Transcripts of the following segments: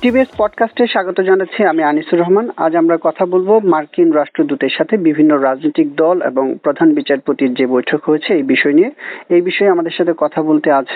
TVS পডকাস্টে স্বাগত জানাচ্ছি। আমি আনিসুর রহমান। আজ আমরা কথা বলবো মার্কিন রাষ্ট্রদূতের সাথে বিভিন্ন রাজনৈতিক দল এবং প্রধান বিচারপতির যে বৈঠক হয়েছে এই বিষয় নিয়ে। এই বিষয়ে আমাদের সাথে কথা বলতে আজ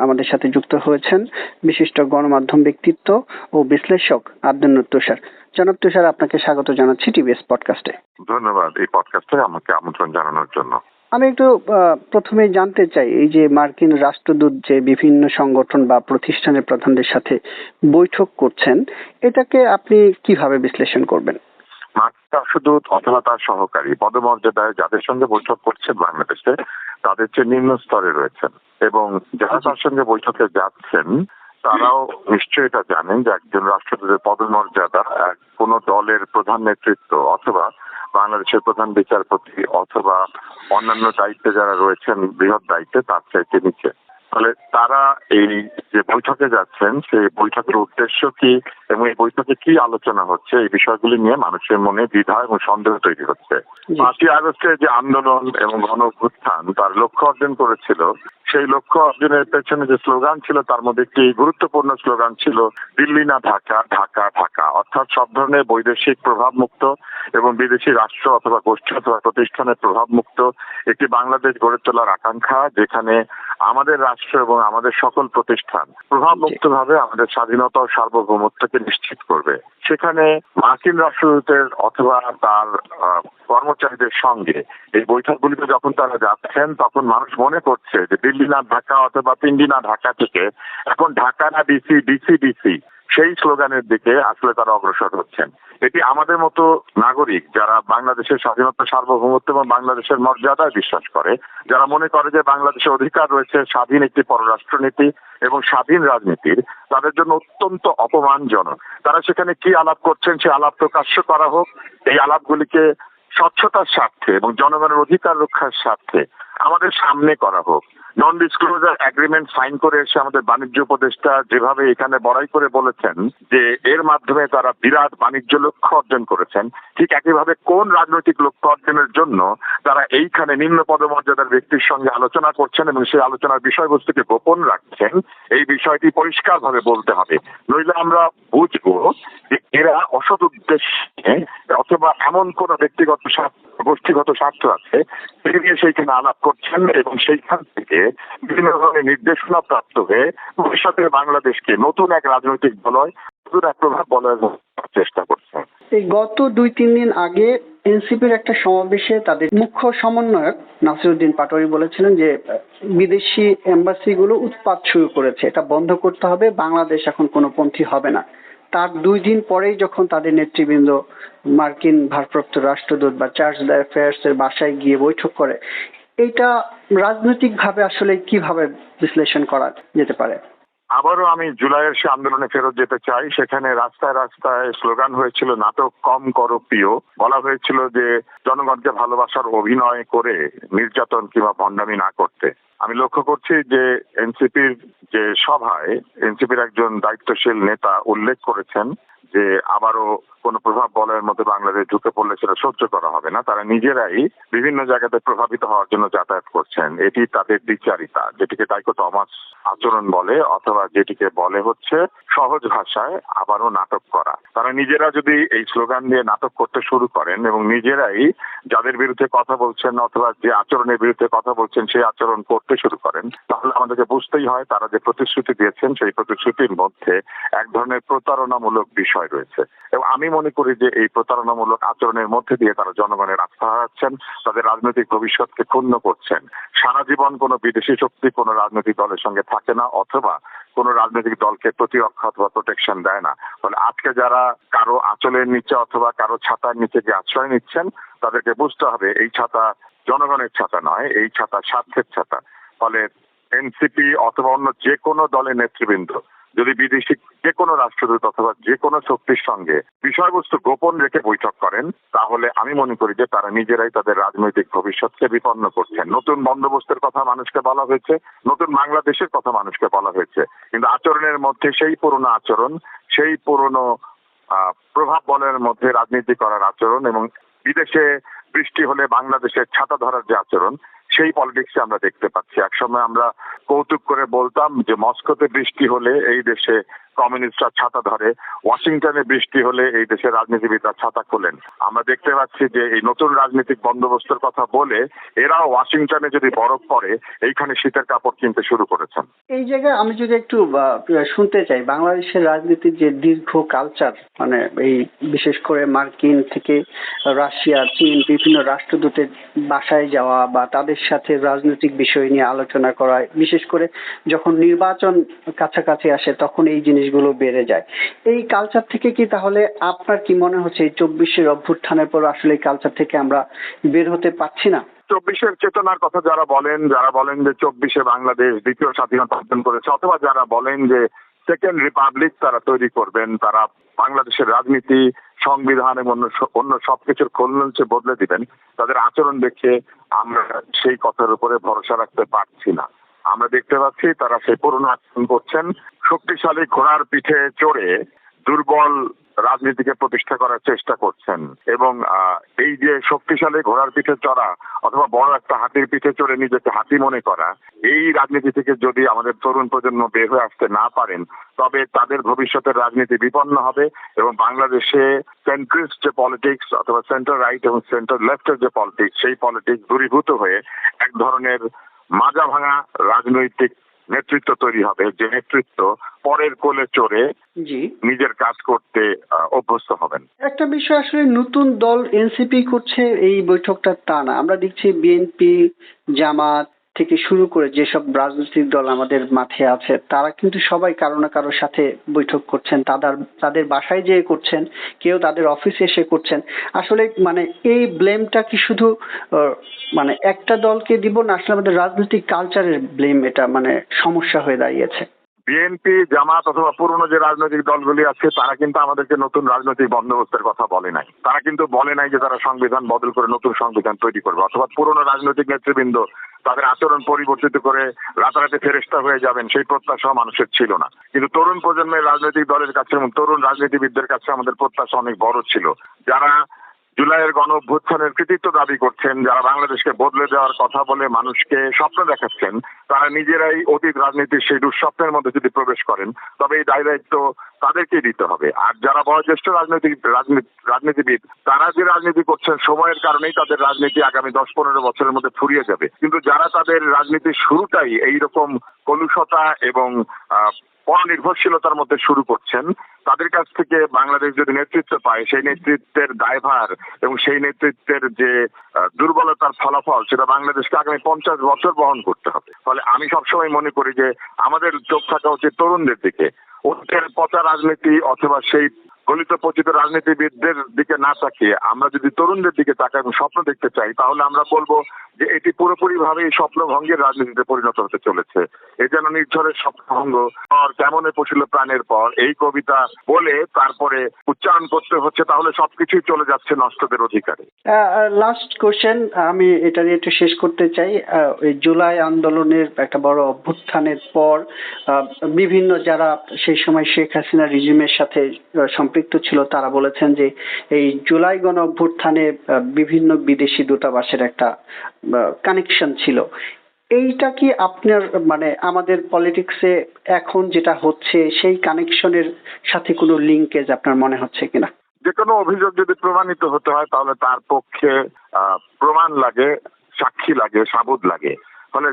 আমাদের সাথে যুক্ত হয়েছেন বিশিষ্ট গণমাধ্যম ব্যক্তিত্ব ও বিশ্লেষক আব্দুল নূর তুষার। জনাব তুষার, আপনাকে স্বাগত জানাচ্ছি টিভিএস পডকাস্টে। ধন্যবাদ এই পডকাস্টে আমাকে আমন্ত্রণ জানানোর জন্য। আমি একটু প্রথমেই জানতে চাই, এই যে মার্কিন রাষ্ট্রদূত যে বিভিন্ন সংগঠন বা প্রতিষ্ঠানের প্রধানদের সাথে বৈঠক করছেন, এটাকে আপনি কিভাবে বিশ্লেষণ করবেন? মার্কিন রাষ্ট্রদূত অথবা তার সহকারী পদমর্যাদায় যাদের সঙ্গে বৈঠক করছেন বাংলাদেশে, তাদের চেয়ে নিম্ন স্তরে রয়েছেন এবং যারা তার সঙ্গে বৈঠকে যাচ্ছেন তারাও নিশ্চয়ই এটা জানেন যে একজন রাষ্ট্রদূতের পদমর্যাদা কোন দলের প্রধান নেতৃত্ব অথবা বাংলাদেশের প্রধান বিচারপতি অথবা অন্যান্য দায়িত্বে যারা রয়েছেন বৃহৎ দায়িত্বে তার চাইতে নিচে। ফলে তারা এই যে বৈঠকে যাচ্ছেন সেই বৈঠকের উদ্দেশ্য কি এবং এই বৈঠকে কি আলোচনা হচ্ছে এই বিষয়গুলি নিয়ে মানুষের মনে দ্বিধা এবং সন্দেহ তৈরি হচ্ছে। 5ই আগস্টে যে আন্দোলন এবং গণ অভ্যুত্থান তার লক্ষ্য অর্জন করেছিল, সেই লক্ষ্য অর্জনের পেছনে যে স্লোগান ছিল তার মধ্যে একটি গুরুত্বপূর্ণ স্লোগান ছিল দিল্লি না ঢাকা, ঢাকা ঢাকা। অর্থাৎ সব ধরনের বৈদেশিক প্রভাব মুক্ত এবং বিদেশি রাষ্ট্র অথবা গোষ্ঠী অথবা প্রতিষ্ঠানের প্রভাব মুক্ত একটি বাংলাদেশ গড়ে তোলার আকাঙ্ক্ষা, যেখানে আমাদের রাষ্ট্র এবং আমাদের সকল প্রতিষ্ঠান প্রভাব মুক্ত ভাবে আমাদের স্বাধীনতা ও সার্বভৌমত্বকে নিশ্চিত করবে। সেখানে মার্কিন রাষ্ট্রদূতের অথবা তার কর্মচারীদের সঙ্গে এই বৈঠকগুলিতে যখন তারা যাচ্ছেন তখন মানুষ মনে করছে যে দিল্লি না ঢাকা অথবা পিন্ডি না ঢাকা থেকে এখন ঢাকা না ডিসি, ডিসি ডিসি, সেই স্লোগানের দিকে আসলে তারা অগ্রসর হচ্ছেন। এটি আমাদের মতো নাগরিক যারা বাংলাদেশের স্বাধীনতা সার্বভৌমত্ব এবং বাংলাদেশের মর্যাদায় বিশ্বাস করে, যারা মনে করে যে বাংলাদেশের অধিকার রয়েছে স্বাধীন একটি পররাষ্ট্রনীতি এবং স্বাধীন রাজনীতির, তাদের জন্য অত্যন্ত অপমানজনক। তারা সেখানে কি আলাপ করছেন সে আলাপ প্রকাশ্য করা হোক, এই আলাপগুলিকে স্বচ্ছতার স্বার্থে এবং জনগণের অধিকার রক্ষার স্বার্থে আমাদের সামনে করা হোক। নন ডিসক্লোজার এগ্রিমেন্ট সাইন করে এসে আমাদের বাণিজ্য উপদেষ্টা যেভাবে এখানে বড়াই করে বলেছেন যে এর মাধ্যমে তারা বিরাট বাণিজ্য লক্ষ্য অর্জন করেছেন, ঠিক একইভাবে কোন রাজনৈতিক লক্ষ্য অর্জনের জন্য তারা এইখানে নিম্ন পদমর্যাদার ব্যক্তির সঙ্গে আলোচনা করছেন এবং সেই আলোচনার বিষয়বস্তুকে গোপন রাখছেন, এই বিষয়টি পরিষ্কারভাবে বলতে হবে। নইলে আমরা বুঝবো যে এরা অসৎ উদ্দেশ্যে অথবা এমন কোন ব্যক্তিগত গোষ্ঠীগত স্বার্থ আছে সেগুলি সেইখানে আলাপ করছেন এবং সেইখান থেকে বিভিন্ন ধরনের নির্দেশনা প্রাপ্ত হয়ে ভবিষ্যতে বাংলাদেশকে নতুন এক রাজনৈতিক বলয়, নতুন এক প্রভাব বলয়ের চেষ্টা করছেন। এই গত 2-3 দিন আগে এনসিপির একটা সমাবেশে তাদের মুখ্য সমন্বয়ক নাসিরউদ্দিন পাটোয়ারি বলেছিলেন যে বিদেশি এম্বাসিগুলো উৎপাত শুরু করেছে, এটা বন্ধ করতে হবে, বাংলাদেশ এখন কোনো পন্থী হবে না। তার 2 দিন পরেই যখন তাদের নেতৃবৃন্দ মার্কিন ভারপ্রাপ্ত রাষ্ট্রদূত বা চার্জ দ্য অ্যাফেয়ার্স এর বাসায় গিয়ে বৈঠক করে, এটা রাজনৈতিক ভাবে আসলে কিভাবে বিশ্লেষণ করা যেতে পারে? আবারও আমি জুলাইয়ের সে আন্দোলনে ফেরত যেতে চাই। সেখানে রাস্তায় রাস্তায় স্লোগান হয়েছিল নাটক কম করো প্রিয়, বলা হয়েছিল যে জনগণকে ভালোবাসার অভিনয় করে নির্যাতন কিংবা ভণ্ডামি না করতে। আমি লক্ষ্য করছি যে এনসিপির যে সভায় এনসিপির একজন দায়িত্বশীল নেতা উল্লেখ করেছেন যে আবারও কোন প্রভাব বলয়ের মধ্যে বাংলাদেশ ঢুকে পড়লে সেটা সহ্য করা হবে না। তারা নিজেরাই বিভিন্ন জায়গাতে প্রভাবিত হওয়ার জন্য যাতায়াত করছেন। এটি তাদের দ্বিচারিতা, যেটিকে ডাইকোটমাস আচরণ বলে অথবা যেটিকে বলে হচ্ছে সহজ ভাষায় আবারও নাটক করা। তারা নিজেরা যদি এই স্লোগান দিয়ে নাটক করতে শুরু করেন এবং নিজেরাই যাদের বিরুদ্ধে কথা বলছেন অথবা যে আচরণের বিরুদ্ধে কথা বলছেন সেই আচরণ করতে শুরু করেন, তাহলে আমাদেরকে বুঝতেই হয় তারা যে প্রতিশ্রুতি দিয়েছেন সেই প্রতিশ্রুতির মধ্যে এক ধরনের প্রতারণামূলক বিষয় রয়েছে। এবং আমি মনে করি যে এই প্রতারণামূলক আচরণের মধ্যে দিয়ে তারা জনগণের আস্থা হারাচ্ছেন, তাদের রাজনৈতিক ভবিষ্যৎকে ক্ষুণ্ণ করছেন। সারা জীবন কোনো বিদেশি শক্তি কোনো রাজনৈতিক দলের সঙ্গে থাকে না অথবা কোন রাজনৈতিক দলকে প্রতিরক্ষা অথবা প্রোটেকশন দেয় না। ফলে আজকে যারা কারো আঁচলের নিচে অথবা কারো ছাতার নিচে যে আশ্রয় নিচ্ছেন তাদেরকে বুঝতে হবে এই ছাতা জনগণের ছাতা নয়, এই ছাতা স্বার্থের ছাতা। ফলে এনসিপি অথবা অন্য যে কোনো দলের নেতৃবৃন্দ যদি বিদেশি যে কোনো রাষ্ট্রদূত অথবা যে কোনো শক্তির সঙ্গে বিষয়বস্তু গোপন রেখে বৈঠক করেন, তাহলে আমি মনে করি যে তারা নিজেরাই তাদের রাজনৈতিক ভবিষ্যৎকে বিপন্ন করছেন। নতুন বন্দোবস্তের কথা মানুষকে বলা হয়েছে, নতুন বাংলাদেশের কথা মানুষকে বলা হয়েছে, কিন্তু আচরণের মধ্যে সেই পুরনো আচরণ, সেই পুরনো প্রভাব বলয়ের মধ্যে রাজনীতি করার আচরণ এবং বিদেশে বৃষ্টি হলে বাংলাদেশের ছাতা ধরার যে আচরণ, সেই পলিটিক্সে আমরা দেখতে পাচ্ছি। একসময় আমরা কৌতুক করে বলতাম যে মস্কোতে বৃষ্টি হলে এই দেশে কমিউনিস্টরা ছাতা ধরে, ওয়াশিংটনে বৃষ্টি হলে এই দেশের রাজনীতিবিদরা ছাতা খোলেন। আমরা দেখতে পাচ্ছি যে এই নতুন রাজনৈতিক বন্দোবস্তের কথা বলে এরাও ওয়াশিংটনে যদি বরফ পড়ে এইখানে শীতের কাপড় কিনতে শুরু করেছেন। এই জায়গায় আমি যদি একটু শুনতে চাই, বাংলাদেশের রাজনীতির যে দীর্ঘ কালচার, মানে এই বিশেষ করে মার্কিন থেকে রাশিয়া, চীন বিভিন্ন রাষ্ট্রদূতের বাসায় যাওয়া বা তাদের সাথে রাজনৈতিক বিষয় নিয়ে আলোচনা করা, বিশেষ করে যখন নির্বাচন কাছাকাছি আসে তখন এই জিনিসগুলো বেড়ে যায়। এই কালচার থেকে কি তাহলে আপনার কি মনে হচ্ছে এই 24-এর অভ্যুত্থানের পর আসলে এই কালচার থেকে আমরা বের হতে পারছি না? 24-এর চেতনার কথা যারা বলেন যে 24-এ বাংলাদেশ দ্বিতীয় স্বাধীনতা অর্জন করেছে, অথবা যারা বলেন যে সেকেন্ড রিপাবলিক তারা তৈরি করবেন, তারা বাংলাদেশের রাজনীতি, সংবিধান এবং অন্য সবকিছুর খোলনলচে বদলে দিবেন, তাদের আচরণ দেখে আমরা সেই কথার উপরে ভরসা রাখতে পারছি না। আমরা দেখতে পাচ্ছি তারা সেই পুরনো আচরণ করছেন, শক্তিশালী ঘোড়ার পিঠে চড়ে দুর্বল রাজনীতিকে প্রতিষ্ঠা করার চেষ্টা করছেন। এবং এই যে শক্তিশালী ঘোড়ার পিঠে চড়া অথবা বড় একটা হাতির পিঠে চড়ে নিজেকে হাতি মনে করা, এই রাজনীতি থেকে যদি আমাদের তরুণ প্রজন্ম বের হয়ে আসতে না পারেন তবে তাদের ভবিষ্যতের রাজনীতি বিপন্ন হবে এবং বাংলাদেশে সেন্ট্রিস্ট যে পলিটিক্স অথবা সেন্টার রাইট এবং সেন্টার লেফটের যে পলিটিক্স, সেই পলিটিক্স দূরীভূত হয়ে এক ধরনের মাজা ভাঙা রাজনৈতিক নেতৃত্ব তৈরি হবে, যে নেতৃত্ব পরের কোলে চড়ে নিজের কাজ করতে অভ্যস্ত হবেন। একটা বিষয় আসলে নতুন দল এনসিপি করছে এই বৈঠকটা তা না, আমরা দেখছি বিএনপি, জামাত থেকে শুরু করে যেসব রাজনৈতিক দল আমাদের মাঠে আছে তারা কিন্তু সবাই কারো না কারোর সাথে বৈঠক করছেন, তাদের বাসায় যেয়ে করছেন, কেউ তাদের অফিসে এসে করছেন। আসলে মানে এই ব্লেমটা কি শুধু মানে একটা দলকে দিব না, আসলে আমাদের রাজনৈতিক কালচারের ব্লেম এটা মানে সমস্যা হয়ে দাঁড়িয়েছে? বিএনপি, জামাত অথবা পুরনো যে রাজনৈতিক দলগুলি আছে তারা কিন্তু আমাদেরকে নতুন রাজনৈতিক বন্দোবস্তের কথা বলে নাই। তারা কিন্তু বলে নাই যে তারা সংবিধান বদল করে নতুন সংবিধান তৈরি করবে, অথবা পুরনো রাজনৈতিক নেতৃবৃন্দ তাদের আচরণ পরিবর্তিত করে রাতারাতি ফেরেশতা হয়ে যাবেন, সেই প্রত্যাশা মানুষের ছিল না। কিন্তু তরুণ প্রজন্মের রাজনৈতিক দলের কাছে এবং তরুণ রাজনীতিবিদদের কাছে আমাদের প্রত্যাশা অনেক বড় ছিল। যারা জুলাইয়ের গণ অভ্যুত্থানের কৃতিত্ব দাবি করছেন, যারা বাংলাদেশকে বদলে দেওয়ার কথা বলে মানুষকে স্বপ্ন দেখাচ্ছেন, তারা নিজেরাই অতীত রাজনীতির সেই দুঃস্বপ্নের মধ্যে যদি প্রবেশ করেন তবে এই দায়িত্ব তাদেরকেই দিতে হবে। আর যারা বয়োজ্যেষ্ঠ রাজনীতিবিদ তারা যে রাজনীতি করছেন সময়ের কারণেই তাদের রাজনীতি আগামী 10-15 বছরের মধ্যে ফুরিয়ে যাবে। কিন্তু যারা তাদের রাজনীতির শুরুটাই এইরকম কলুষতা এবং পরনির্ভরশীলতার মধ্যে শুরু করছেন, তাদের কাছ থেকে বাংলাদেশ যদি নেতৃত্ব পায় সেই নেতৃত্বের দায়ভার এবং সেই নেতৃত্বের যে দুর্বলতার ফলাফল সেটা বাংলাদেশকে আগামী 50 বছর বহন করতে হবে। ফলে আমি সবসময় মনে করি যে আমাদের চোখ থাকা উচিত তরুণদের দিকে। ওদের পচা রাজনীতি অথবা সেই গলিত পচিত রাজনীতিবিদদের দিকে না তাকিয়ে আমরা যদি তরুণদের দিকে তাকাই এবং স্বপ্ন দেখতে চাই তাহলে আমরা বলবো যে এটি পুরোপুরি ভাবে স্বপ্নভঙ্গের রাজনীতিতে পরিণত হতে চলেছে। এ যেন নির্ঝরের স্বপ্নভঙ্গ, কেমনে পশিল প্রাণের পর এই কবিতা বলে তারপরে উচ্চারণ করতে হচ্ছে, তাহলে সবকিছুই চলে যাচ্ছে নষ্টদের অধিকারে। লাস্ট কোশ্চেন, আমি এটা নিয়ে একটু শেষ করতে চাই। ওই জুলাই আন্দোলনের একটা বড় অভ্যুত্থানের পর বিভিন্ন যারা সেই সময় শেখ হাসিনা রিজিমের সাথে সম্পৃক্ত ছিল তারা বলেছেন যে এই জুলাই গণ অভ্যুত্থানে বিভিন্ন বিদেশি দূতাবাসের একটা কানেকশন ছিল। এইটা কি আপনার মানে আমাদের পলিটিক্সে এখন যেটা হচ্ছে সেই কানেকশনের সাথে কোনো লিঙ্কেজ আপনার মনে হচ্ছে কিনা? যে কোনো অভিযোগ যদি প্রমাণিত হতে হয় তাহলে তার পক্ষে প্রমাণ লাগে, সাক্ষী লাগে, সাবুত লাগে। ফলে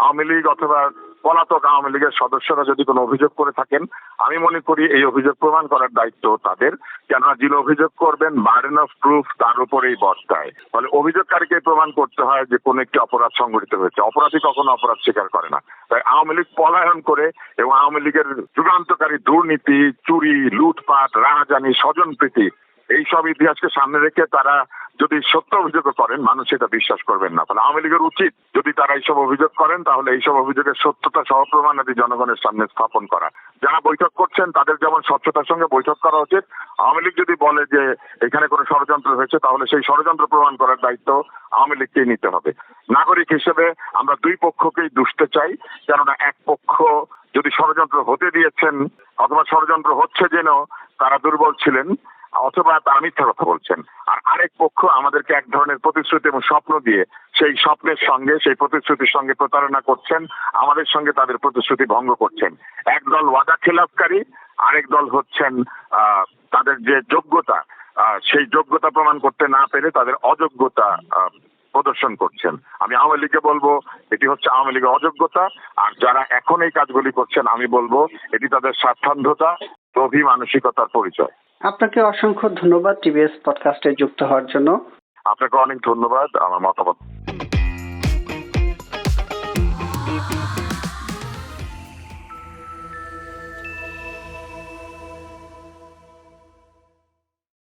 আওয়ামী লীগ অথবা পলাতক আওয়ামী লীগের সদস্যরা যদি কোনো অভিযোগ করে থাকেন আমি মনে করি এই অভিযোগ প্রমাণ করার দায়িত্ব তাদের, কেননা যিনি অভিযোগ করবেন বার্ডেন অফ প্রুফ তার উপরেই বর্তায়। ফলে অভিযোগকারীকে প্রমাণ করতে হয় যে কোন একটি অপরাধ সংঘটিত হয়েছে, অপরাধী কখনো অপরাধ স্বীকার করে না। তাই আওয়ামী লীগ পলায়ন করে এবং আওয়ামী লীগের যুগান্তকারী দুর্নীতি, চুরি, লুটপাট, রাহাজানি, স্বজনপ্রীতি এইসব ইতিহাসকে সামনে রেখে তারা যদি সত্য অভিযোগ করেন মানুষ এটা বিশ্বাস করবেন না। ফলে আওয়ামী লীগের উচিত যদি তারা এইসব অভিযোগ করেন তাহলে এইসব অভিযোগের সত্যতা সহ প্রমাণাদি জনগণের সামনে স্থাপন করা। যারা বৈঠক করছেন তাদের যেমন স্বচ্ছতার সঙ্গে বৈঠক করা উচিত, আওয়ামী লীগ যদি বলে যে এখানে কোনো ষড়যন্ত্র হয়েছে তাহলে সেই ষড়যন্ত্র প্রমাণ করার দায়িত্ব আওয়ামী লীগকেই নিতে হবে। নাগরিক হিসেবে আমরা দুই পক্ষকেই দুষতে চাই, কেননা এক পক্ষ যদি ষড়যন্ত্র হতে দিয়েছেন অথবা ষড়যন্ত্র হচ্ছে যেন তারা দুর্বল ছিলেন অথবা তারা মিথ্যা কথা বলছেন, আর আরেক পক্ষ আমাদেরকে এক ধরনের প্রতিশ্রুতি এবং স্বপ্ন দিয়ে সেই স্বপ্নের সঙ্গে সেই প্রতিশ্রুতির সঙ্গে প্রতারণা করছেন, আমাদের সঙ্গে তাদের প্রতিশ্রুতি ভঙ্গ করছেন। একদল ওয়াদা খেলাপকারী আরেক দল হচ্ছেন তাদের যে যোগ্যতা সেই যোগ্যতা প্রমাণ করতে না পেরে তাদের অযোগ্যতা প্রদর্শন করছেন। আমি আওয়ামী লীগকে বলবো এটি হচ্ছে আওয়ামী লীগের অযোগ্যতা, আর যারা এখন এই কাজগুলি করছেন আমি বলবো এটি তাদের স্বার্থান্ধতা, লোভী মানসিকতার পরিচয়। আপনাকে অসংখ্য ধন্যবাদ টিভিএস পডকাস্টে যুক্ত হওয়ার জন্য। আপনাকে অনেক ধন্যবাদ আমার মতামত